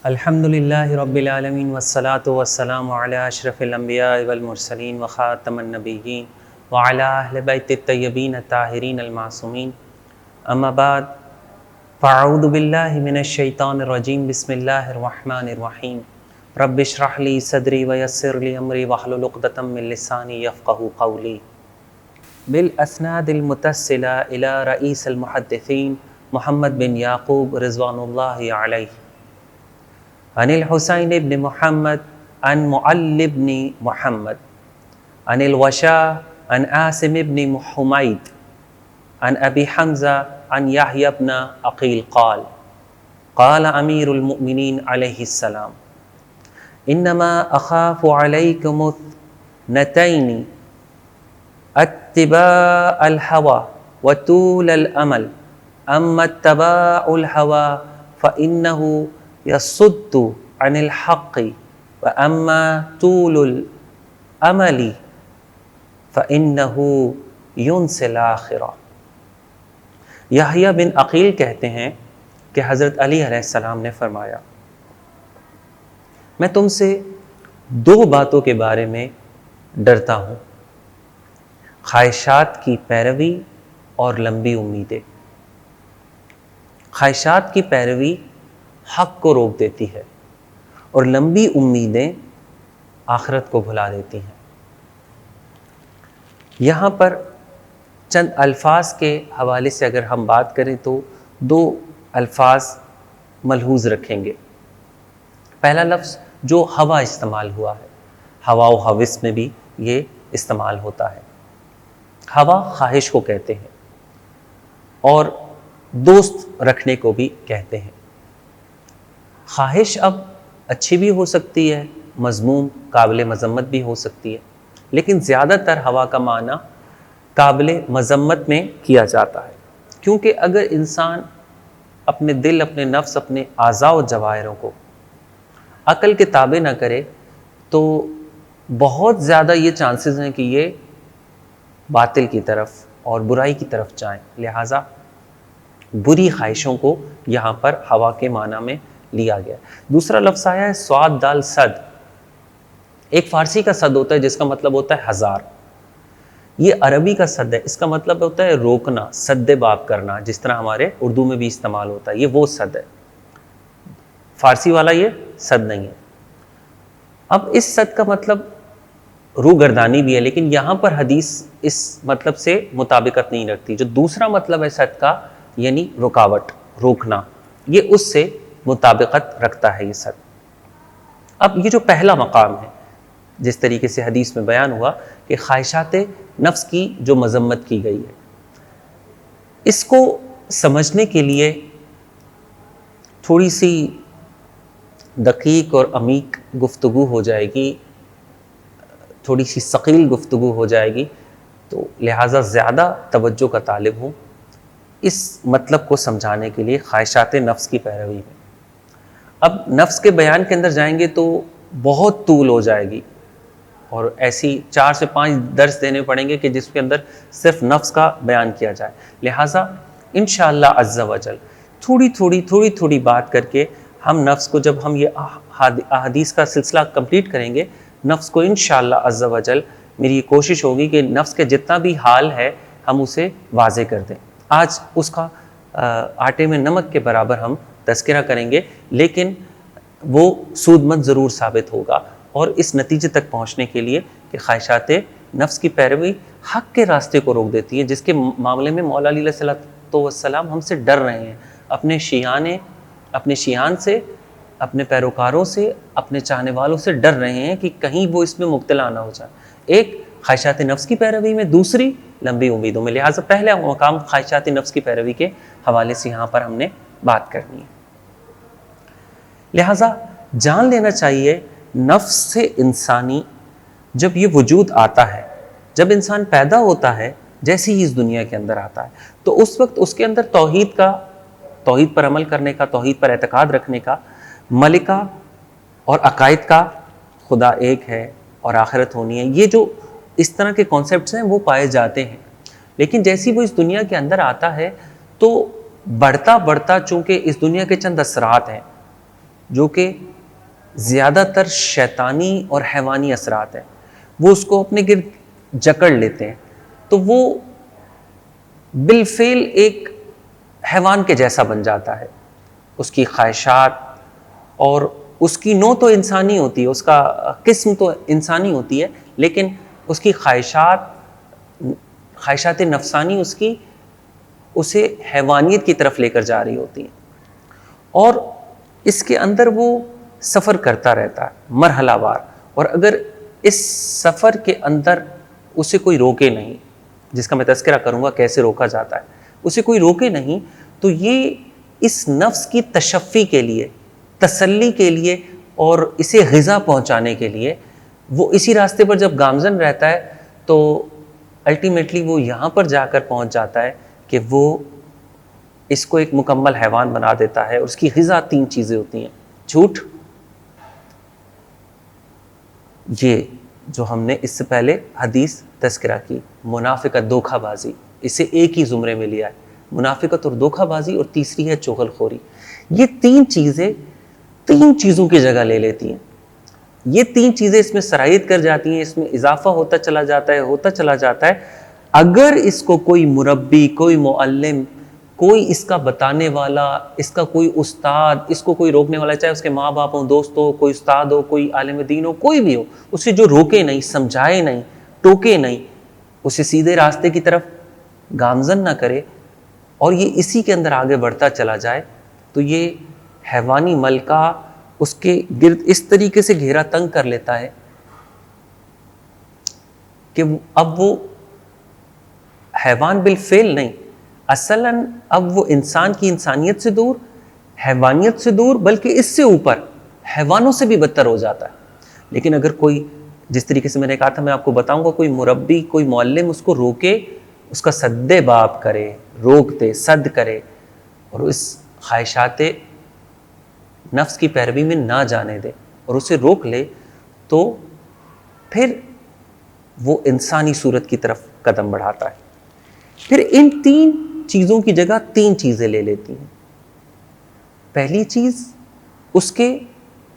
الحمدللہ رب العالمین والصلاة والسلام علی اشرف الانبیاء والمرسلین وخاتم النبیین وعلی اہل بیت الطیبین الطاہرین المعصومین اما بعد فاعوذ باللہ من الشیطان الرجیم بسم اللہ الرحمن الرحیم رب اشرح لی صدری ویسر لی امری واحلل عقدۃ من لسانی یفقہوا قولی بالاسناد المتصلہ الی رئیس المحدثین محمد بن یعقوب رضوان اللہ علیہ عن الحسین بن محمد عن معل بن محمد عن الوشاء عن عاصم بن حمید عن ابی حمزہ عن یحیی بن عقیل قال قال امیر المؤمنین علیہ السلام انما اخاف علیکم اثنتین اتباع الہوى وطول الامل اما اتباع الہوى فإنه يصد عن الحق واما طول الامل فإنه ينسي الآخرة۔ یحییٰ بن عقیل کہتے ہیں کہ حضرت علی علیہ السلام نے فرمایا میں تم سے دو باتوں کے بارے میں ڈرتا ہوں، خواہشات کی پیروی اور لمبی امیدیں۔ خواہشات کی پیروی حق کو روک دیتی ہے اور لمبی امیدیں آخرت کو بھلا دیتی ہیں۔ یہاں پر چند الفاظ کے حوالے سے اگر ہم بات کریں تو دو الفاظ ملحوظ رکھیں گے۔ پہلا لفظ جو ہوا استعمال ہوا ہے، ہوا و ہوس میں بھی یہ استعمال ہوتا ہے۔ ہوا خواہش کو کہتے ہیں اور دوست رکھنے کو بھی کہتے ہیں۔ خواہش اب اچھی بھی ہو سکتی ہے، مذموم قابل مذمت بھی ہو سکتی ہے، لیکن زیادہ تر ہوا کا معنی قابل مذمت میں کیا جاتا ہے، کیونکہ اگر انسان اپنے دل، اپنے نفس، اپنے اعضاء و جواہروں کو عقل کے تابع نہ کرے تو بہت زیادہ یہ چانسز ہیں کہ یہ باطل کی طرف اور برائی کی طرف جائیں۔ لہٰذا بری خواہشوں کو یہاں پر ہوا کے معنی میں لیا گیا۔ دوسرا لفظ آیا ہے صاد دال صد۔ ایک فارسی کا صد ہوتا ہے جس کا مطلب ہوتا ہے ہزار، یہ عربی کا صد ہے، اس کا مطلب ہوتا ہے روکنا، صد باب کرنا، جس طرح ہمارے اردو میں بھی استعمال ہوتا ہے، یہ وہ صد ہے۔ فارسی والا یہ صد نہیں ہے۔ اب اس صد کا مطلب روگردانی بھی ہے، لیکن یہاں پر حدیث اس مطلب سے مطابقت نہیں رکھتی۔ جو دوسرا مطلب ہے صد کا، یعنی رکاوٹ، روکنا، یہ اس سے مطابقت رکھتا ہے یہ صد۔ اب یہ جو پہلا مقام ہے، جس طریقے سے حدیث میں بیان ہوا کہ خواہشات نفس کی جو مذمت کی گئی ہے، اس کو سمجھنے کے لیے تھوڑی سی دقیق اور عمیق گفتگو ہو جائے گی، تھوڑی سی ثقیل گفتگو ہو جائے گی، تو لہٰذا زیادہ توجہ کا طالب ہوں اس مطلب کو سمجھانے کے لیے خواہشات نفس کی پیروی میں۔ اب نفس کے بیان کے اندر جائیں گے تو بہت طول ہو جائے گی، اور ایسی 4 سے 5 درس دینے پڑیں گے کہ جس کے اندر صرف نفس کا بیان کیا جائے۔ لہٰذا انشاءاللہ عز و جل تھوڑی تھوڑی بات کر کے ہم نفس کو، جب ہم یہ احادیث کا سلسلہ کمپلیٹ کریں گے، نفس کو انشاءاللہ عز و جل میری یہ کوشش ہوگی کہ نفس کے جتنا بھی حال ہے ہم اسے واضح کر دیں۔ آج اس کا آٹے میں نمک کے برابر ہم تذکرہ کریں گے، لیکن وہ سود مند ضرور ثابت ہوگا، اور اس نتیجے تک پہنچنے کے لیے کہ خواہشات نفس کی پیروی حق کے راستے کو روک دیتی ہے، جس کے معاملے میں مولا علیہ السلام ہم سے ڈر رہے ہیں، اپنے شیعان سے، اپنے پیروکاروں سے، اپنے چاہنے والوں سے ڈر رہے ہیں کہ کہیں وہ اس میں مبتلا نہ ہو جائے۔ ایک خواہشات نفس کی پیروی میں، دوسری لمبی امیدوں میں۔ لہٰذا پہلے مقام خواہشات نفس کی پیروی کے حوالے سے یہاں پر ہم نے بات کرنی ہے۔ لہٰذا جان لینا چاہیے نفس سے انسانی جب یہ وجود آتا ہے، جب انسان پیدا ہوتا ہے، جیسے ہی اس دنیا کے اندر آتا ہے، تو اس وقت اس کے اندر توحید پر عمل کرنے کا، توحید پر اعتقاد رکھنے کا، ملکہ اور عقائد کا، خدا ایک ہے اور آخرت ہونی ہے، یہ جو اس طرح کے کانسیپٹس ہیں وہ پائے جاتے ہیں. لیکن جیسی وہ اس دنیا کے اندر آتا ہے تو بڑھتا بڑھتا چونکہ اس دنیا کے چند اثرات ہیں جو کہ زیادہ تر شیطانی اور حیوانی اثرات ہیں, وہ اس کو اپنے گرد جکڑ لیتے ہیں, تو وہ بالفعل ایک حیوان کے جیسا بن جاتا ہے. اس کی خواہشات اور اس کی نوع تو انسانی ہوتی ہے, اس کا قسم تو انسانی ہوتی ہے, لیکن اس کی خواہشات نفسانی اسے حیوانیت کی طرف لے کر جا رہی ہوتی ہیں, اور اس کے اندر وہ سفر کرتا رہتا ہے مرحلہ وار. اور اگر اس سفر کے اندر اسے کوئی روکے نہیں, جس کا میں تذکرہ کروں گا کیسے روکا جاتا ہے, اسے کوئی روکے نہیں, تو یہ اس نفس کی تشفی کے لیے, تسلی کے لیے اور اسے غذا پہنچانے کے لیے وہ اسی راستے پر جب گامزن رہتا ہے تو الٹیمیٹلی وہ یہاں پر جا کر پہنچ جاتا ہے کہ وہ اس کو ایک مکمل حیوان بنا دیتا ہے. اور اس کی غذا 3 چیزیں ہوتی ہیں: جھوٹ, یہ جو ہم نے اس سے پہلے حدیث تذکرہ کی, منافقت, دھوکہ بازی, اسے ایک ہی زمرے میں لیا ہے, منافقت اور دھوکہ بازی, اور تیسری ہے چغل خوری. یہ 3 چیزیں 3 چیزوں کی جگہ لے لیتی ہیں. یہ 3 چیزیں اس میں سرایت کر جاتی ہیں, اس میں اضافہ ہوتا چلا جاتا ہے. اگر اس کو کوئی مربی, کوئی معلم, کوئی اس کا بتانے والا, اس کا کوئی استاد, اس کو کوئی روکنے والا, چاہے اس کے ماں باپ ہوں, دوست ہو, کوئی استاد ہو, کوئی عالم دین ہو, کوئی بھی ہو, اسے جو روکے نہیں, سمجھائے نہیں, ٹوکے نہیں, اسے سیدھے راستے کی طرف گامزن نہ کرے اور یہ اسی کے اندر آگے بڑھتا چلا جائے, تو یہ حیوانی ملکہ اس کے گرد اس طریقے سے گھیرا تنگ کر لیتا ہے کہ اب وہ حیوان بالفعل نہیں, اصلاً اب وہ انسان کی انسانیت سے دور, حیوانیت سے دور, بلکہ اس سے اوپر حیوانوں سے بھی بدتر ہو جاتا ہے. لیکن اگر کوئی, جس طریقے سے میں نے کہا تھا, میں آپ کو بتاؤں گا, کوئی مربی, کوئی معلم اس کو روکے, اس کا سد باب کرے, روک دے, صد کرے, اور اس خواہشات نفس کی پیروی میں نہ جانے دے اور اسے روک لے, تو پھر وہ انسانی صورت کی طرف قدم بڑھاتا ہے. پھر ان 3 چیزوں کی جگہ 3 چیزیں لے لیتی ہیں. پہلی چیز, اس کے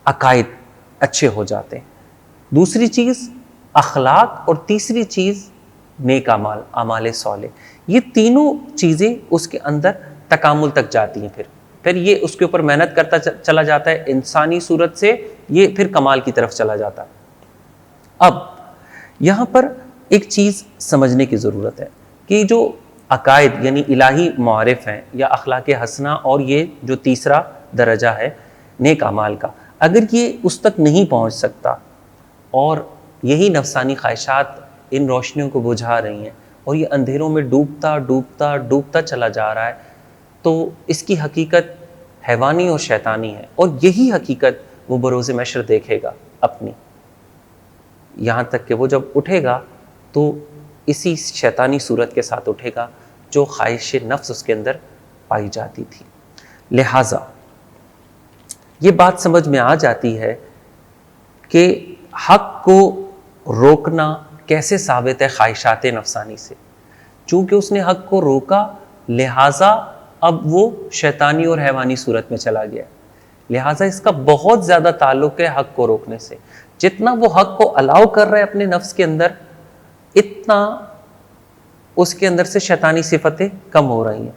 عقائد اچھے ہو جاتے ہیں. دوسری چیز اخلاق, اور تیسری چیز نیک اعمال, اعمال صالح. یہ تینوں چیزیں اس کے اندر تکامل تک جاتی ہیں. پھر یہ اس کے اوپر محنت کرتا چلا جاتا ہے, انسانی صورت سے یہ پھر کمال کی طرف چلا جاتا ہے. اب یہاں پر ایک چیز سمجھنے کی ضرورت ہے کہ جو عقائد یعنی الہی معارف ہیں یا اخلاق حسنہ, اور یہ جو تیسرا درجہ ہے نیک اعمال کا, اگر یہ اس تک نہیں پہنچ سکتا اور یہی نفسانی خواہشات ان روشنیوں کو بجھا رہی ہیں اور یہ اندھیروں میں ڈوبتا چلا جا رہا ہے, تو اس کی حقیقت حیوانی اور شیطانی ہے. اور یہی حقیقت وہ بروز محشر دیکھے گا اپنی, یہاں تک کہ وہ جب اٹھے گا تو اسی شیطانی صورت کے ساتھ اٹھے گا جو خواہش نفس اس کے اندر پائی جاتی تھی. لہٰذا یہ بات سمجھ میں آ جاتی ہے کہ حق کو روکنا کیسے ثابت ہے خواہشات نفسانی سے. چونکہ اس نے حق کو روکا, لہٰذا اب وہ شیطانی اور حیوانی صورت میں چلا گیا. لہٰذا اس کا بہت زیادہ تعلق ہے حق کو روکنے سے. جتنا وہ حق کو الاؤ کر رہا ہے اپنے نفس کے اندر, اتنا اس کے اندر سے شیطانی صفتیں کم ہو رہی ہیں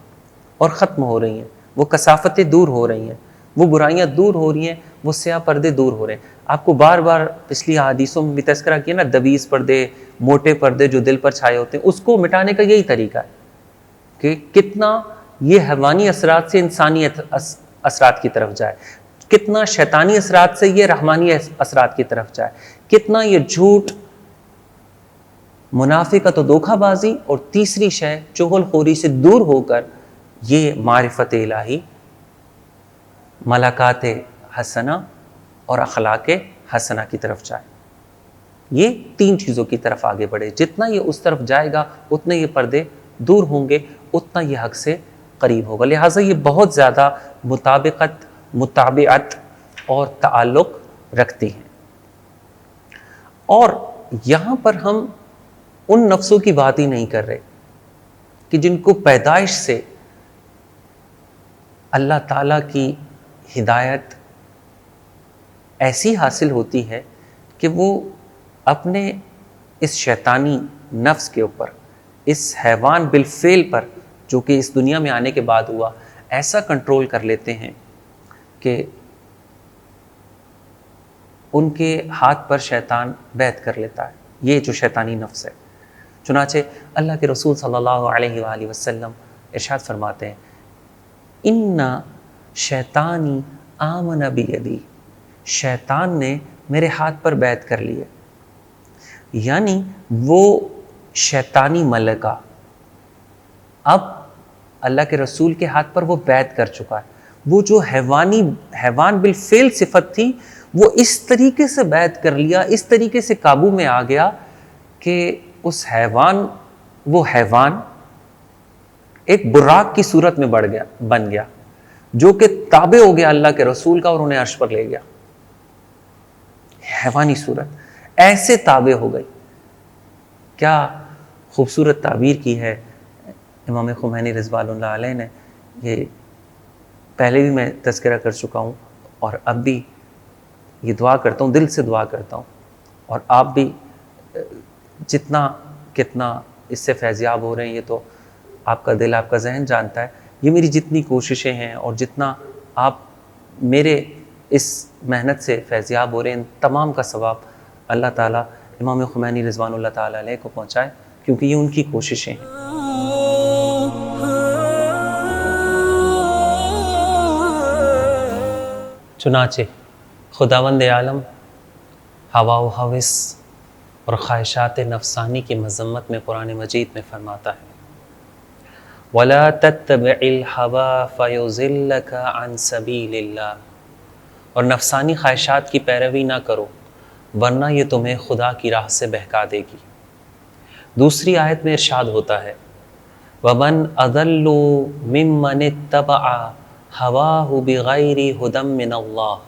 اور ختم ہو رہی ہیں, وہ کثافتیں دور ہو رہی ہیں, وہ برائیاں دور ہو رہی ہیں, وہ سیاہ پردے دور ہو رہے ہیں. آپ کو بار بار پچھلی حدیثوں میں بھی تذکرہ کیا نا, دبیز پردے, موٹے پردے جو دل پر چھائے ہوتے ہیں, اس کو مٹانے کا یہی طریقہ ہے کہ کتنا یہ حیوانی اثرات سے انسانی اثرات کی طرف جائے, کتنا شیطانی اثرات سے یہ رحمانی اثرات کی طرف جائے, کتنا یہ جھوٹ, منافقت و دھوکہ بازی, اور تیسری شے چغل خوری سے دور ہو کر یہ معرفت الہی, ملکات حسنہ اور اخلاق حسنہ کی طرف جائے. یہ 3 چیزوں کی طرف آگے بڑھے. جتنا یہ اس طرف جائے گا اتنے یہ پردے دور ہوں گے, اتنا یہ حق سے قریب ہوگا. لہٰذا یہ بہت زیادہ مطابقت, متابعت اور تعلق رکھتی ہیں. اور یہاں پر ہم ان نفسوں کی بات ہی نہیں کر رہے کہ جن کو پیدائش سے اللہ تعالیٰ کی ہدایت ایسی حاصل ہوتی ہے کہ وہ اپنے اس شیطانی نفس کے اوپر، اس حیوان بالفعل پر جو کہ اس دنیا میں آنے کے بعد ہوا، ایسا کنٹرول کر لیتے ہیں کہ ان کے ہاتھ پر شیطان بیعت کر لیتا ہے، یہ جو شیطانی نفس ہے۔ چنانچہ اللہ کے رسول صلی اللہ علیہ وآلہ وسلم ارشاد فرماتے ہیں ان شیطانی آمن بیدی، شیطان نے میرے ہاتھ پر بیعت کر لی ہے، یعنی وہ شیطانی ملکہ اب اللہ کے رسول کے ہاتھ پر وہ بیعت کر چکا ہے۔ وہ جو حیوان بالفعل صفت تھی، وہ اس طریقے سے بیعت کر لیا، اس طریقے سے قابو میں آ گیا کہ اس وہ حیوان ایک براق کی صورت میں بن گیا، جو کہ تابع ہو گیا اللہ کے رسول کا اور انہیں عرش پر لے گیا۔ حیوانی صورت ایسے تابع ہو گئی۔ کیا خوبصورت تعبیر کی ہے امام خمینی رضوان اللہ علیہ نے۔ یہ پہلے بھی میں تذکرہ کر چکا ہوں اور اب بھی یہ دعا کرتا ہوں، دل سے دعا کرتا ہوں، اور آپ بھی کتنا اس سے فیضیاب ہو رہے ہیں یہ تو آپ کا دل، آپ کا ذہن جانتا ہے۔ یہ میری جتنی کوششیں ہیں اور جتنا آپ میرے اس محنت سے فیضیاب ہو رہے ہیں، ان تمام کا ثواب اللہ تعالیٰ امام خمینی رضوان اللہ تعالیٰ علیہ کو پہنچائے، کیونکہ یہ ان کی کوششیں ہیں۔ چنانچہ خداوند عالم ہوا و ہوس اور خواہشات نفسانی کی مذمت میں قرآن مجید میں فرماتا ہے وَلَا تَتَّبِعِ الْهَوَىٰ فَيُضِلَّكَ عَنْ سَبِيلِ اللَّهِ، اور نفسانی خواہشات کی پیروی نہ کرو ورنہ یہ تمہیں خدا کی راہ سے بہکا دے گی۔ دوسری آیت میں ارشاد ہوتا ہے وَمَنْ أَضَلُّ مِمَّنِ اتَّبَعَ هَوَاهُ بِغَيْرِ هُدًى مِّنَ اللَّهِ،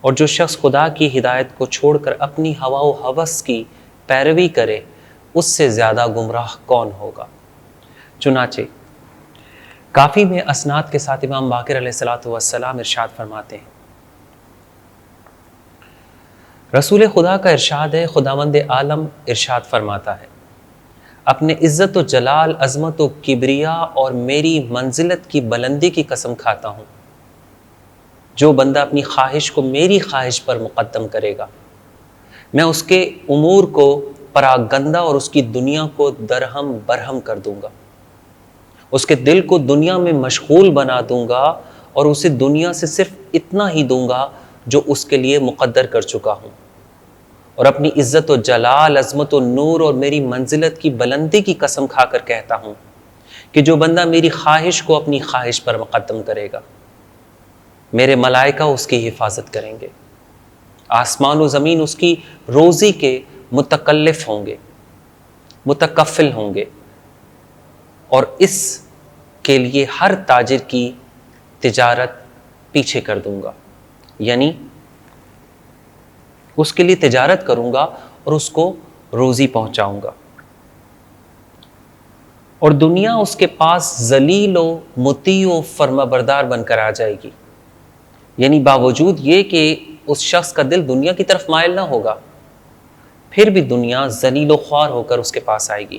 اور جو شخص خدا کی ہدایت کو چھوڑ کر اپنی ہوا و ہوس کی پیروی کرے اس سے زیادہ گمراہ کون ہوگا۔ چنانچہ کافی میں اسناد کے ساتھ امام باقر علیہ السلام ارشاد فرماتے ہیں، رسول خدا کا ارشاد ہے، خداوند عالم ارشاد فرماتا ہے اپنے عزت و جلال، عظمت و کبریا اور میری منزلت کی بلندی کی قسم کھاتا ہوں، جو بندہ اپنی خواہش کو میری خواہش پر مقدم کرے گا میں اس کے امور کو پراگندہ اور اس کی دنیا کو درہم برہم کر دوں گا، اس کے دل کو دنیا میں مشغول بنا دوں گا اور اسے دنیا سے صرف اتنا ہی دوں گا جو اس کے لیے مقدر کر چکا ہوں، اور اپنی عزت و جلال، عظمت و نور اور میری منزلت کی بلندی کی قسم کھا کر کہتا ہوں کہ جو بندہ میری خواہش کو اپنی خواہش پر مقدم کرے گا میرے ملائکہ اس کی حفاظت کریں گے، آسمان و زمین اس کی روزی کے متکلف ہوں گے، متکفل ہوں گے، اور اس کے لیے ہر تاجر کی تجارت پیچھے کر دوں گا، یعنی اس کے لیے تجارت کروں گا اور اس کو روزی پہنچاؤں گا، اور دنیا اس کے پاس ذلیل و مطیع و فرما بردار بن کر آ جائے گی، یعنی باوجود یہ کہ اس شخص کا دل دنیا کی طرف مائل نہ ہوگا پھر بھی دنیا ذلیل و خوار ہو کر اس کے پاس آئے گی۔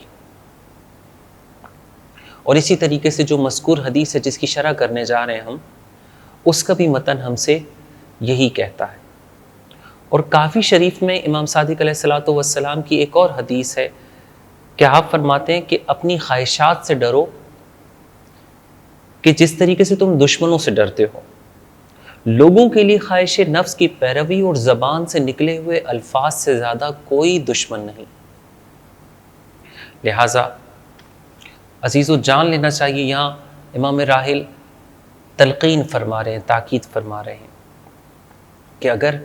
اور اسی طریقے سے جو مذکور حدیث ہے جس کی شرح کرنے جا رہے ہیں ہم، اس کا بھی متن ہم سے یہی کہتا ہے۔ اور کافی شریف میں امام صادق علیہ السلام کی ایک اور حدیث ہے کہ آپ فرماتے ہیں کہ اپنی خواہشات سے ڈرو کہ جس طریقے سے تم دشمنوں سے ڈرتے ہو۔ لوگوں کے لیے خواہش نفس کی پیروی اور زبان سے نکلے ہوئے الفاظ سے زیادہ کوئی دشمن نہیں، لہٰذا عزیز و جان لینا چاہیے۔ یہاں امام راحل تلقین فرما رہے ہیں، تاکید فرما رہے ہیں کہ اگر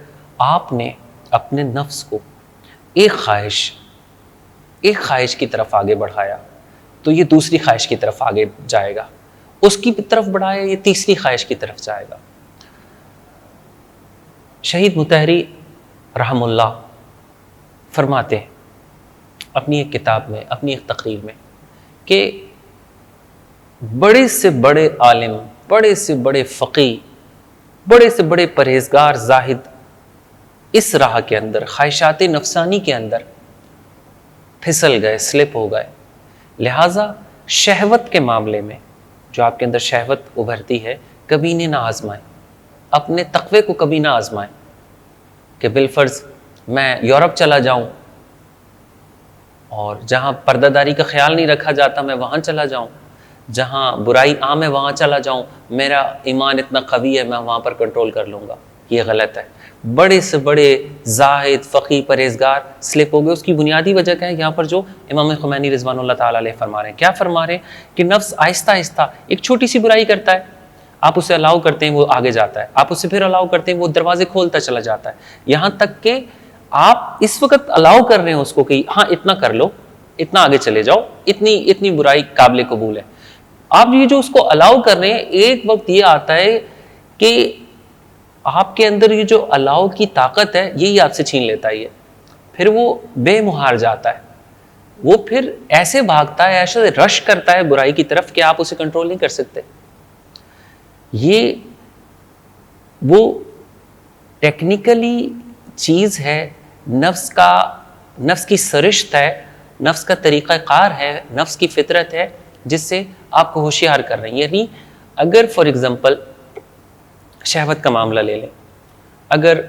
آپ نے اپنے نفس کو ایک خواہش کی طرف آگے بڑھایا تو یہ دوسری خواہش کی طرف آگے جائے گا، اس کی طرف بڑھایا یہ تیسری خواہش کی طرف جائے گا۔ شہید مطہری رحم اللہ فرماتے ہیں اپنی ایک کتاب میں، اپنی ایک تقریر میں، کہ بڑے سے بڑے عالم، بڑے سے بڑے فقی، بڑے سے بڑے پرہیزگار زاہد اس راہ کے اندر، خواہشات نفسانی کے اندر پھسل گئے، سلپ ہو گئے. لہٰذا شہوت کے معاملے میں جو آپ کے اندر شہوت ابھرتی ہے، کبھی انہیں نہ آزمائیں، اپنے تقوی کو کبھی نہ آزمائیں کہ بالفرض میں یورپ چلا جاؤں اور جہاں پردہ داری کا خیال نہیں رکھا جاتا میں وہاں چلا جاؤں، جہاں برائی عام ہے وہاں چلا جاؤں، میرا ایمان اتنا قوی ہے میں وہاں پر کنٹرول کر لوں گا. یہ غلط ہے. بڑے سے بڑے زاہد، فقی، پرہیزگار سلپ ہو گئے. اس کی بنیادی وجہ کیا ہے؟ یہاں پر جو امام خمینی رضوان اللہ تعالیٰ علیہ فرما رہے ہیں، کیا فرما رہے ہیں کہ نفس آہستہ آہستہ ایک چھوٹی سی برائی کرتا ہے، آپ اسے الاؤ کرتے ہیں وہ آگے جاتا ہے، آپ اسے پھر الاؤ کرتے ہیں وہ دروازے کھولتا چلا جاتا ہے، یہاں تک کہ آپ اس وقت الاؤ کر رہے ہیں اس کو کہ ہاں اتنا کر لو، اتنا آگے چلے جاؤ، اتنی برائی قابل قبول ہے. آپ یہ جو اس کو الاؤ کر رہے ہیں، ایک وقت یہ آتا ہے کہ آپ کے اندر یہ جو الاؤ کی طاقت ہے یہی آپ سے چھین لیتا ہے. پھر وہ بے مہار جاتا ہے، وہ پھر ایسے بھاگتا ہے، ایسے رش کرتا ہے برائی کی طرف کہ آپ اسے کنٹرول نہیں کر سکتے. یہ وہ ٹیکنیکلی چیز ہے، نفس کی سرشت ہے، نفس کا طریقہ کار ہے، نفس کی فطرت ہے جس سے آپ کو ہوشیار کر رہے ہیں. یعنی اگر فار ایگزامپل شہوت کا معاملہ لے لیں، اگر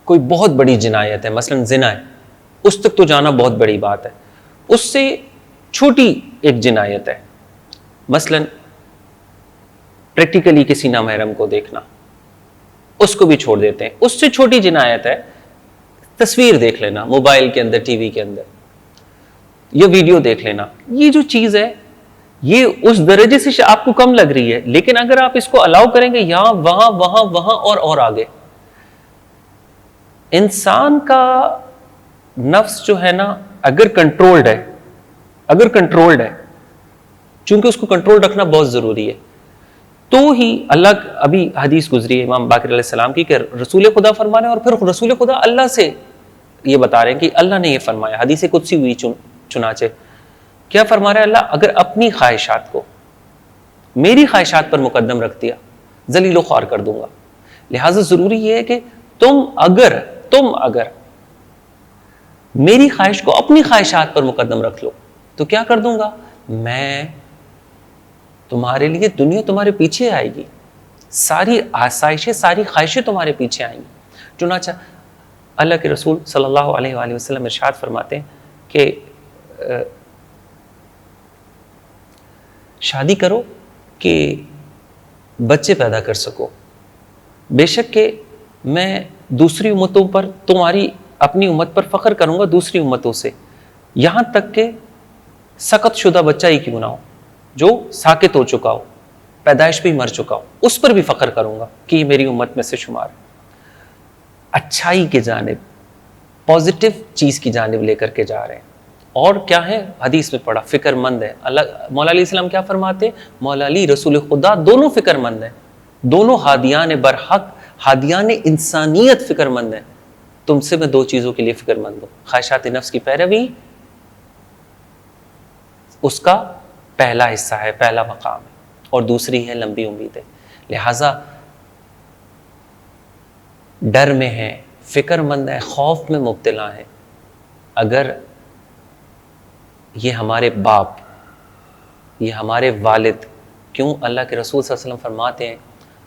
کوئی بہت بڑی جنایت ہے، مثلا زنا ہے، اس تک تو جانا بہت بڑی بات ہے. اس سے چھوٹی ایک جنایت ہے، مثلا پریکٹیکلی کسی نامحرم کو دیکھنا، اس کو بھی چھوڑ دیتے ہیں. اس سے چھوٹی جنایت ہے تصویر دیکھ لینا موبائل کے اندر، ٹی وی کے اندر، یا ویڈیو دیکھ لینا. یہ جو چیز ہے یہ اس درجے سے آپ کو کم لگ رہی ہے، لیکن اگر آپ اس کو الاؤ کریں گے یہاں وہاں اور آگے. انسان کا نفس جو ہے نا اگر کنٹرولڈ ہے، چونکہ اس کو کنٹرول رکھنا بہت ضروری ہے، تو ہی اللہ، ابھی حدیث گزری ہے امام باقر علیہ السلام کی کہ رسول خدا فرما رہے ہیں، اور پھر رسول خدا اللہ سے یہ بتا رہے ہیں کہ اللہ نے یہ فرمایا. حدیث قدسی ہوئی چنانچہ کیا فرما رہے ہیں اللہ؟ اگر اپنی خواہشات کو میری خواہشات پر مقدم رکھ دیا ذلیل و خوار کر دوں گا. لہٰذا ضروری یہ ہے کہ تم اگر میری خواہش کو اپنی خواہشات پر مقدم رکھ لو تو کیا کر دوں گا؟ میں تمہارے لیے دنیا تمہارے پیچھے آئے گی، ساری آسائشیں، ساری خواہشیں تمہارے پیچھے آئیں گی. چنانچہ اللہ کے رسول صلی اللہ علیہ وآلہ وسلم ارشاد فرماتے ہیں کہ شادی کرو کہ بچے پیدا کر سکو. بے شک کہ میں دوسری امتوں پر، تمہاری اپنی امت پر فخر کروں گا دوسری امتوں سے، یہاں تک کہ سقط شدہ بچہ ہی کیوں نہ ہو، جو ساکت ہو چکا ہو، پیدائش پہ ہی مر چکا ہو، اس پر بھی فخر کروں گا کہ یہ میری امت میں سے شمار. اچھائی کی جانب، پازیٹیو چیز کی جانب لے کر کے جا رہے ہیں. اور کیا ہے؟ حدیث میں پڑھا، فکر مند ہے. مولا علیہ السلام کیا فرماتے؟ مولا علی رسول خدا دونوں فکر مند ہیں، دونوں ہادیان برحق، ہادیان انسانیت فکر مند ہیں. تم سے میں دو چیزوں کے لیے فکر مند ہوں، خواہشات نفس کی پیروی اس کا پہلا حصہ ہے، پہلا مقام ہے، اور دوسری ہے لمبی امیدیں. لہٰذا ڈر میں ہے، فکر مند ہے، خوف میں مبتلا ہے. اگر یہ ہمارے باپ، یہ ہمارے والد، کیوں اللہ کے رسول صلی اللہ علیہ وسلم فرماتے ہیں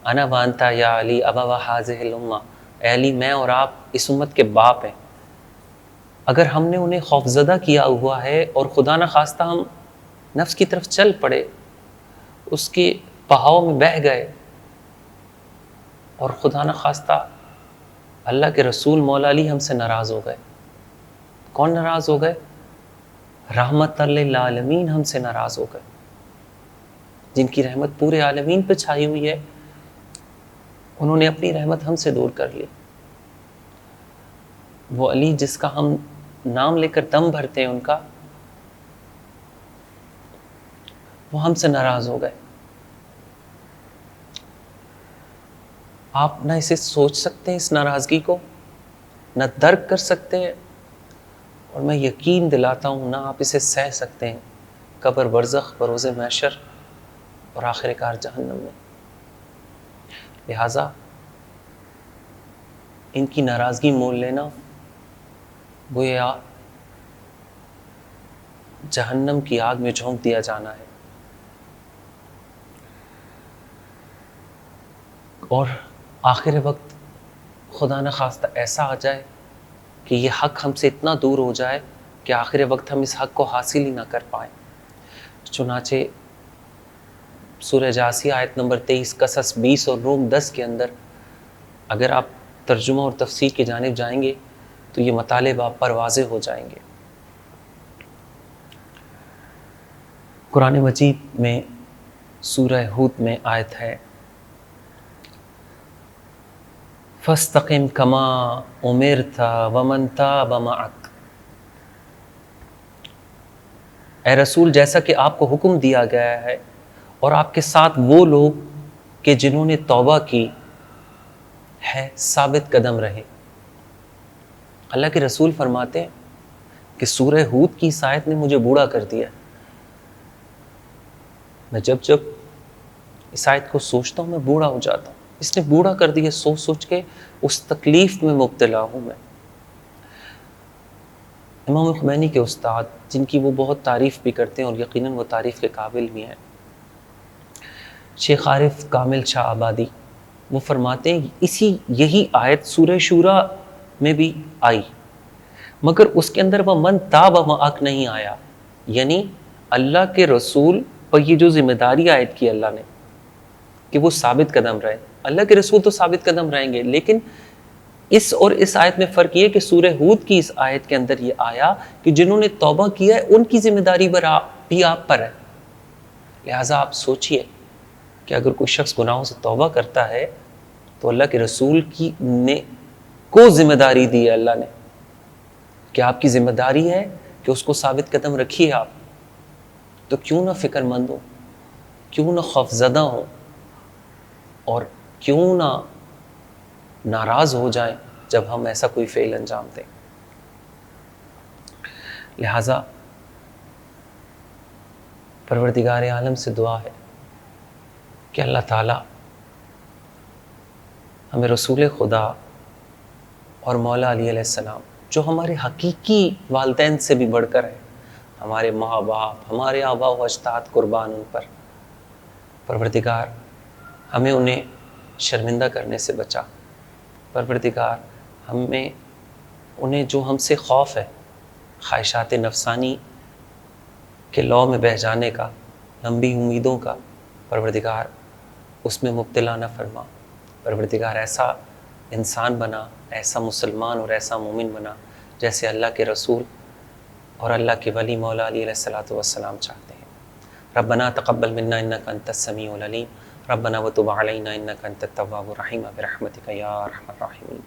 انا وانتا یا علی ابوا ہذہ الامہ، اے علی میں اور آپ اس امت کے باپ ہیں. اگر ہم نے انہیں خوفزدہ کیا ہوا ہے اور خدا نہ خواستہ ہم نفس کی طرف چل پڑے، اس کے بہاؤ میں بہہ گئے، اور خدا نہ خواستہ اللہ کے رسول مولا علی ہم سے ناراض ہو گئے. کون ناراض ہو گئے؟ رحمت للعالمین ہم سے ناراض ہو گئے، جن کی رحمت پورے عالمین پہ چھائی ہوئی ہے، انہوں نے اپنی رحمت ہم سے دور کر لی. وہ علی جس کا ہم نام لے کر دم بھرتے ہیں، ان کا، وہ ہم سے ناراض ہو گئے. آپ نہ اسے سوچ سکتے ہیں، اس ناراضگی کو نہ درک کر سکتے ہیں، اور میں یقین دلاتا ہوں نہ آپ اسے سہ سکتے ہیں، قبر، برزخ، بروز محشر اور آخر کار جہنم میں۔ لہٰذا ان کی ناراضگی مول لینا گویا جہنم کی آگ میں جھونک دیا جانا ہے۔ اور آخر وقت خدا نہ خواستہ ایسا آ جائے کہ یہ حق ہم سے اتنا دور ہو جائے کہ آخر وقت ہم اس حق کو حاصل ہی نہ کر پائیں۔ چنانچہ سورہ جاثیہ آیت نمبر 23، قصص 20 اور روم 10 کے اندر اگر آپ ترجمہ اور تفسیر کی جانب جائیں گے تو یہ مطالب آپ پر واضح ہو جائیں گے۔ قرآن مجید میں سورہ ہود میں آیت ہے فَاسْتَقِمْ كَمَا أُمِرْتَ وَمَنْ تَابَ مَعَكَ، اے رسول جیسا کہ آپ کو حکم دیا گیا ہے اور آپ کے ساتھ وہ لوگ کہ جنہوں نے توبہ کی ہے ثابت قدم رہے۔ اللہ کے رسول فرماتے ہیں کہ سورہ ہود کی اس آیت نے مجھے بوڑھا کر دیا۔ میں جب اس آیت کو سوچتا ہوں میں بوڑھا ہو جاتا ہوں۔ اس نے بوڑھا کر دیا، سوچ کے اس تکلیف میں مبتلا ہوں میں۔ امام خمینی کے استاد جن کی وہ بہت تعریف بھی کرتے ہیں اور یقیناً وہ تعریف کے قابل بھی ہیں، شیخ عارف کامل شاہ آبادی، وہ فرماتے ہیں یہی آیت سورہ شورا میں بھی آئی مگر اس کے اندر وہ من تاب معک نہیں آیا، یعنی اللہ کے رسول پر یہ جو ذمہ داری عائد کی اللہ نے کہ وہ ثابت قدم رہے۔ اللہ کے رسول تو ثابت قدم رہیں گے، لیکن اس اور اس آیت میں فرق یہ کہ سورہ ہود کی اس آیت کے اندر یہ آیا کہ جنہوں نے توبہ کیا ہے ان کی ذمہ داری بھی آپ پر ہے۔ لہٰذا آپ سوچئے کہ اگر کوئی شخص گناہوں سے توبہ کرتا ہے تو اللہ کے رسول کو ذمہ داری دی ہے اللہ نے کہ آپ کی ذمہ داری ہے کہ اس کو ثابت قدم رکھیے آپ، تو کیوں نہ فکر مند ہو، کیوں نہ خوف زدہ ہو اور کیوں نہ ناراض ہو جائیں جب ہم ایسا کوئی فعل انجام دیں۔ لہٰذا پروردگار عالم سے دعا ہے کہ اللہ تعالیٰ ہمیں رسول خدا اور مولا علی علیہ السلام جو ہمارے حقیقی والدین سے بھی بڑھ کر ہیں، ہمارے ماں باپ، ہمارے آبا و اجداد قربان ان پر، پروردگار ہمیں انہیں شرمندہ کرنے سے بچا۔ پروردگار ہمیں انہیں جو ہم سے خوف ہے خواہشات نفسانی کے لو میں بہہ جانے کا، لمبی امیدوں کا، پروردگار اس میں مبتلا نہ فرما۔ پروردگار ایسا انسان بنا، ایسا مسلمان اور ایسا مومن بنا جیسے اللہ کے رسول اور اللہ کے ولی مولا علی علیہ الصلوۃ والسلام چاہتے ہیں۔ ربنا تقبل منا انک انت السمیع العلیم، ربنا وتب علینا انک انت التواب الرحیم برحمتک یا ارحم الراحمین۔